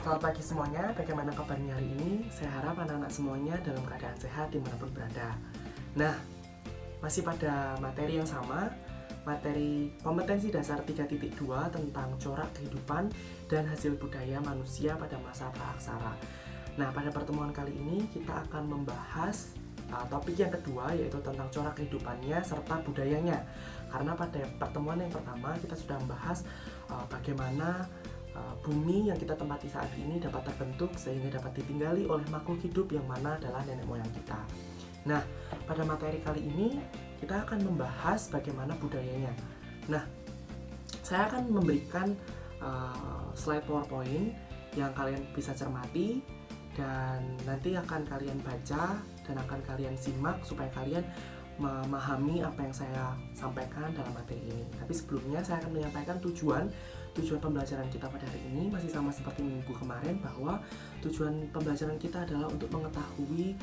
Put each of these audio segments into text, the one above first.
Selamat pagi semuanya, bagaimana kabarnya hari ini? Saya harap anak-anak semuanya dalam keadaan sehat dimanapun berada. Nah, masih pada materi yang sama, materi kompetensi dasar 3.2 tentang corak kehidupan dan hasil budaya manusia pada masa praaksara. Nah, pada pertemuan kali ini kita akan membahas topik yang kedua, yaitu tentang corak kehidupannya serta budayanya. Karena pada pertemuan yang pertama kita sudah membahas bagaimana bumi yang kita tempati saat ini dapat terbentuk sehingga dapat ditinggali oleh makhluk hidup yang mana adalah nenek moyang kita. Nah, pada materi kali ini kita akan membahas bagaimana budayanya. Nah, saya akan memberikan slide PowerPoint yang kalian bisa cermati dan nanti akan kalian baca dan akan kalian simak supaya kalian memahami apa yang saya sampaikan dalam materi ini. Tapi sebelumnya saya akan menyampaikan tujuan pembelajaran kita pada hari ini masih sama seperti minggu kemarin, bahwa tujuan pembelajaran kita adalah untuk mengetahui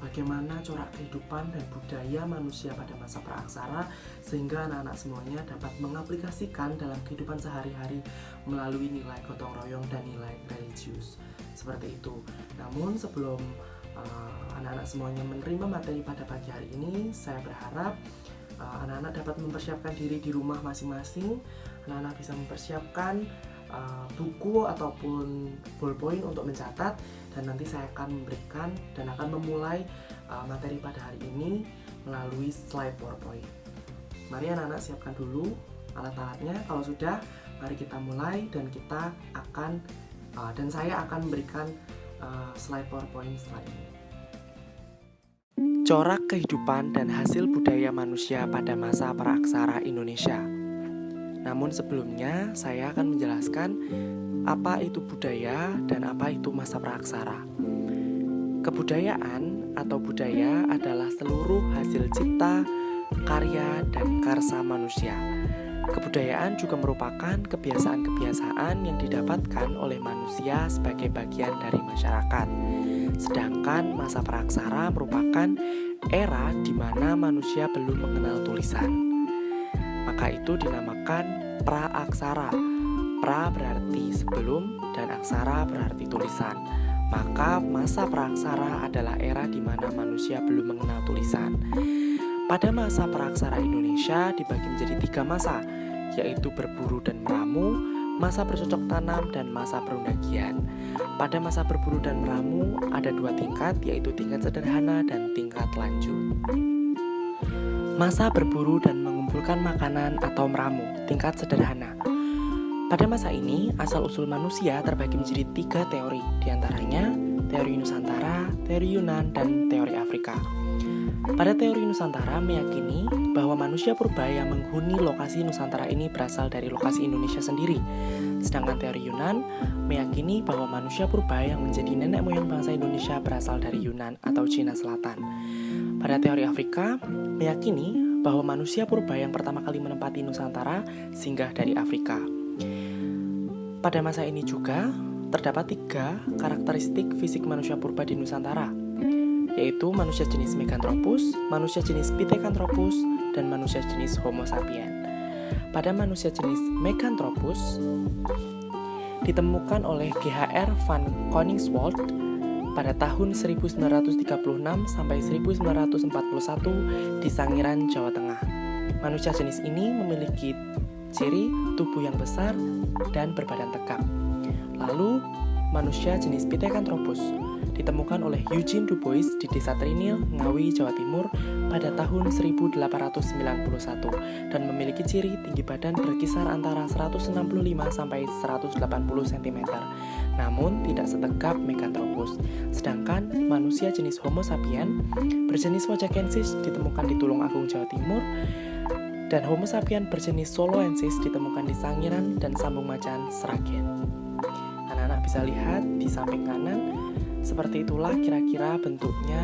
bagaimana corak kehidupan dan budaya manusia pada masa praaksara sehingga anak-anak semuanya dapat mengaplikasikan dalam kehidupan sehari-hari melalui nilai gotong royong dan nilai religius. Seperti itu. Namun sebelum anak-anak semuanya menerima materi pada pagi hari ini, saya berharap anak-anak dapat mempersiapkan diri di rumah masing-masing. Anak-anak bisa mempersiapkan buku ataupun ballpoint untuk mencatat, dan nanti saya akan memberikan dan akan memulai materi pada hari ini melalui slide PowerPoint. Mari anak-anak siapkan dulu alat-alatnya. Kalau sudah, mari kita mulai dan kita akan dan saya akan memberikan slide PowerPoint setelah ini. Corak kehidupan dan hasil budaya manusia pada masa praaksara Indonesia. Namun sebelumnya saya akan menjelaskan apa itu budaya dan apa itu masa praaksara. Kebudayaan atau budaya adalah seluruh hasil cipta, karya, dan karsa manusia. Kebudayaan juga merupakan kebiasaan-kebiasaan yang didapatkan oleh manusia sebagai bagian dari masyarakat. Sedangkan masa praaksara merupakan era di mana manusia belum mengenal tulisan. Maka itu dinamakan praaksara. Pra berarti sebelum dan aksara berarti tulisan. Maka masa praaksara adalah era di mana manusia belum mengenal tulisan. Pada masa praaksara Indonesia dibagi menjadi 3 masa, yaitu berburu dan meramu, masa bercocok tanam, dan masa perundagian. Pada masa berburu dan meramu ada 2 tingkat, yaitu tingkat sederhana dan tingkat lanjut. Masa berburu dan mengumpulkan makanan atau meramu, tingkat sederhana. Pada masa ini, asal-usul manusia terbagi menjadi 3 teori, diantaranya teori Nusantara, teori Yunan, dan teori Afrika. Pada teori Nusantara meyakini bahwa manusia purba yang menghuni lokasi Nusantara ini berasal dari lokasi Indonesia sendiri. Sedangkan teori Yunan meyakini bahwa manusia purba yang menjadi nenek moyang bangsa Indonesia berasal dari Yunan atau Cina Selatan. Pada teori Afrika meyakini bahwa manusia purba yang pertama kali menempati Nusantara singgah dari Afrika. Pada masa ini juga terdapat 3 karakteristik fisik manusia purba di Nusantara, yaitu manusia jenis Meganthropus, manusia jenis Pithecanthropus, dan manusia jenis Homo sapiens. Pada manusia jenis Meganthropus ditemukan oleh G.H.R. van Koningswald pada tahun 1936 sampai 1941 di Sangiran, Jawa Tengah. Manusia jenis ini memiliki ciri tubuh yang besar dan berbadan tegap. Lalu, manusia jenis Pithecanthropus ditemukan oleh Eugene Du Bois di Desa Trinil, Ngawi, Jawa Timur pada tahun 1891 dan memiliki ciri tinggi badan berkisar antara 165 sampai 180 cm. Namun tidak setegap Meganthropus. Sedangkan manusia jenis Homo sapiens berjenis Wajakensis ditemukan di Tulungagung, Jawa Timur, dan Homo sapiens berjenis Soloensis ditemukan di Sangiran dan Sambung Macan, Sragen. Anak-anak bisa lihat di samping kanan, seperti itulah kira-kira bentuknya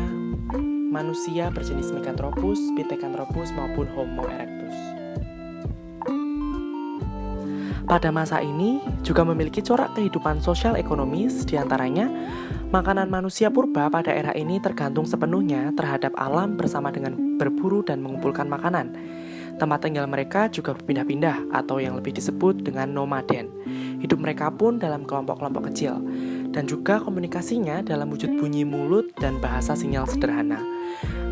manusia berjenis Meganthropus, Pithecanthropus maupun Homo erectus. Pada masa ini juga memiliki corak kehidupan sosial ekonomis, diantaranya makanan manusia purba pada era ini tergantung sepenuhnya terhadap alam bersama dengan berburu dan mengumpulkan makanan. Tempat tinggal mereka juga berpindah-pindah atau yang lebih disebut dengan nomaden. Hidup mereka pun dalam kelompok-kelompok kecil, dan juga komunikasinya dalam wujud bunyi mulut dan bahasa sinyal sederhana.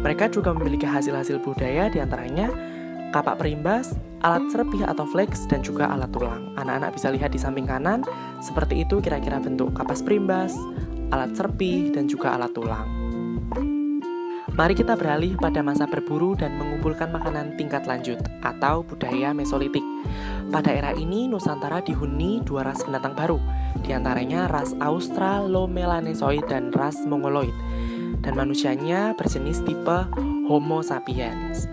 Mereka juga memiliki hasil-hasil budaya diantaranya kapak perimbas, alat serpih atau flex, dan juga alat tulang. Anak-anak bisa lihat di samping kanan, seperti itu kira-kira bentuk kapas perimbas, alat serpih, dan juga alat tulang. Mari kita beralih pada masa berburu dan mengumpulkan makanan tingkat lanjut atau budaya Mesolitik. Pada era ini, Nusantara dihuni dua ras pendatang baru, diantaranya ras Australomelanesoid dan ras Mongoloid, dan manusianya berjenis tipe Homo sapiens.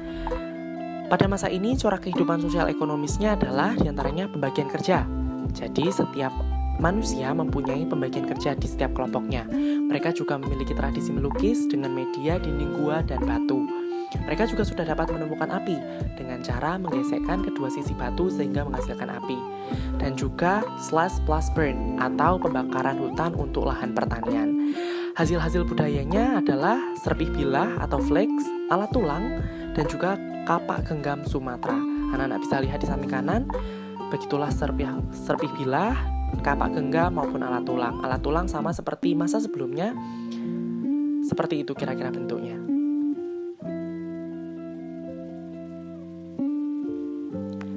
Pada masa ini, corak kehidupan sosial ekonomisnya adalah diantaranya pembagian kerja. Jadi, setiap manusia mempunyai pembagian kerja di setiap kelompoknya. Mereka juga memiliki tradisi melukis dengan media dinding gua dan batu. Mereka juga sudah dapat menemukan api dengan cara menggesekkan kedua sisi batu sehingga menghasilkan api. Dan juga slash plus burn atau pembakaran hutan untuk lahan pertanian. Hasil-hasil budayanya adalah serpih bilah atau flex, alat tulang, dan juga kapak genggam Sumatera. Anak-anak bisa lihat di samping kanan, begitulah serpih bilah, kapak genggam maupun alat tulang. Alat tulang sama seperti masa sebelumnya, seperti itu kira-kira bentuknya.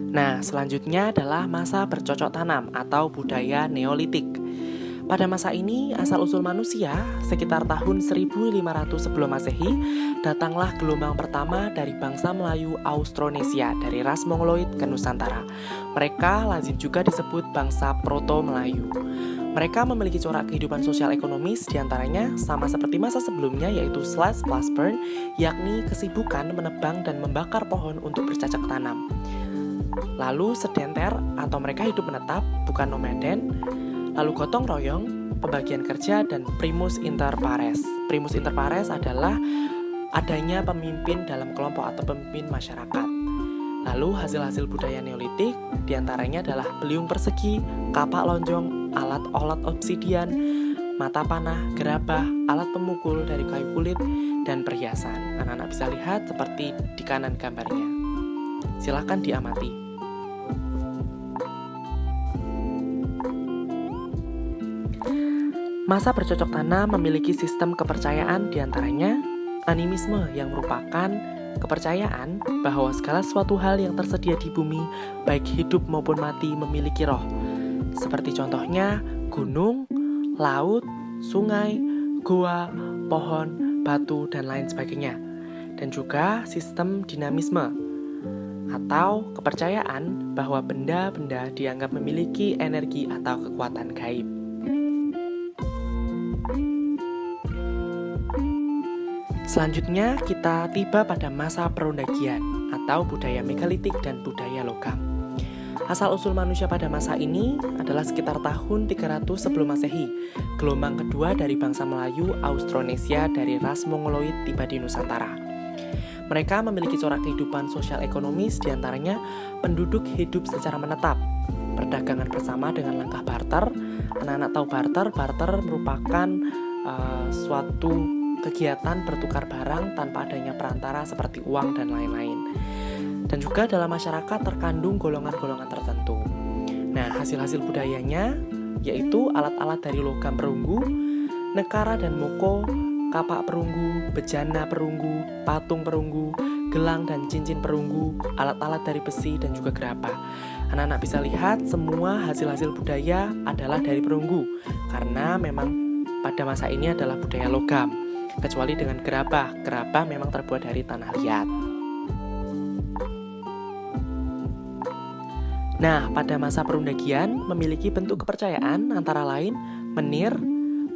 Nah, selanjutnya adalah masa bercocok tanam atau budaya Neolitik. Pada masa ini, asal-usul manusia, sekitar tahun 1500 sebelum Masehi, datanglah gelombang pertama dari bangsa Melayu Austronesia dari ras Mongoloid ke Nusantara. Mereka lazim juga disebut bangsa Proto-Melayu. Mereka memiliki corak kehidupan sosial ekonomis diantaranya sama seperti masa sebelumnya yaitu slash plus burn, yakni kesibukan menebang dan membakar pohon untuk bercocok tanam. Lalu sedenter atau mereka hidup menetap, bukan nomaden. Lalu gotong royong, pembagian kerja, dan primus inter pares. Primus inter pares adalah adanya pemimpin dalam kelompok atau pemimpin masyarakat. Lalu hasil-hasil budaya Neolitik diantaranya adalah beliung persegi, kapak lonjong, alat obsidian, mata panah, gerabah, alat pemukul dari kayu kulit, dan perhiasan. Anak-anak bisa lihat seperti di kanan gambarnya. Silakan diamati. Masa bercocok tanam memiliki sistem kepercayaan diantaranya animisme yang merupakan kepercayaan bahwa segala suatu hal yang tersedia di bumi, baik hidup maupun mati, memiliki roh. Seperti contohnya gunung, laut, sungai, gua, pohon, batu, dan lain sebagainya. Dan juga sistem dinamisme atau kepercayaan bahwa benda-benda dianggap memiliki energi atau kekuatan gaib. Selanjutnya kita tiba pada masa perundagian atau budaya megalitik dan budaya logam. Asal-usul manusia pada masa ini adalah sekitar tahun 300 sebelum Masehi. Gelombang kedua dari bangsa Melayu Austronesia dari ras Mongoloid tiba di Nusantara. Mereka memiliki corak kehidupan sosial ekonomis diantaranya penduduk hidup secara menetap, perdagangan bersama dengan langkah barter. Anak-anak tahu barter? Barter merupakan suatu kegiatan bertukar barang tanpa adanya perantara seperti uang dan lain-lain. Dan juga dalam masyarakat terkandung golongan-golongan tertentu. Nah, hasil-hasil budayanya yaitu alat-alat dari logam perunggu, nekara dan moko, kapak perunggu, bejana perunggu, patung perunggu, gelang dan cincin perunggu, alat-alat dari besi dan juga gerabah. Anak-anak bisa lihat semua hasil-hasil budaya adalah dari perunggu karena memang pada masa ini adalah budaya logam. Kecuali dengan gerabah. Gerabah memang terbuat dari tanah liat. Nah, pada masa perundagian memiliki bentuk kepercayaan antara lain menir,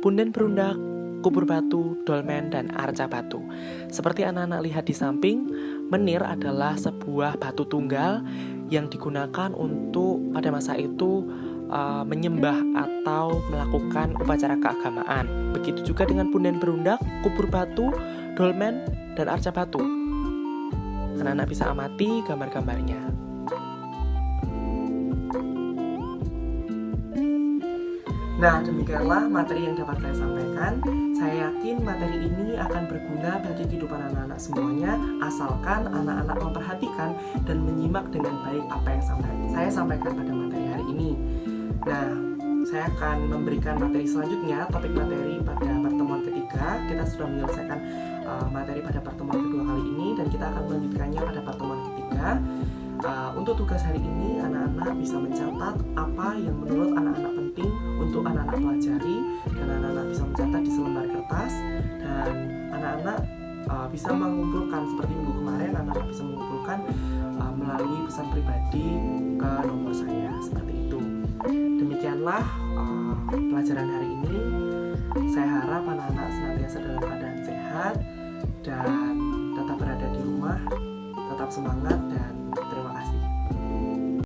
punden berundak, kubur batu, dolmen, dan arca batu. Seperti anak-anak lihat di samping, menir adalah sebuah batu tunggal yang digunakan untuk pada masa itu menyembah atau melakukan upacara keagamaan. Begitu juga dengan punden berundak, kubur batu, dolmen, dan arca batu. Anak-anak bisa amati gambar-gambarnya. Nah, demikianlah materi yang dapat saya sampaikan. Saya yakin materi ini akan berguna bagi kehidupan anak-anak semuanya, asalkan anak-anak memperhatikan dan menyimak dengan baik apa yang saya sampaikan pada materi hari ini. Nah, saya akan memberikan materi selanjutnya, topik materi pada pertemuan ketiga. Kita sudah menyelesaikan materi pada pertemuan kedua kali ini, dan kita akan melanjutkannya pada pertemuan ketiga. Untuk tugas hari ini, anak-anak bisa mencatat apa yang menurut anak-anak penting untuk anak-anak pelajari, dan anak-anak bisa mencatat di selembar kertas, dan anak-anak bisa mengumpulkan seperti minggu kemarin. Anak-anak bisa mengumpulkan melalui pesan pribadi ke nomor saya, seperti itu. Demikianlah pelajaran hari ini. Saya harap anak-anak senantiasa dalam keadaan sehat dan tetap berada di rumah, tetap semangat, dan terima kasih.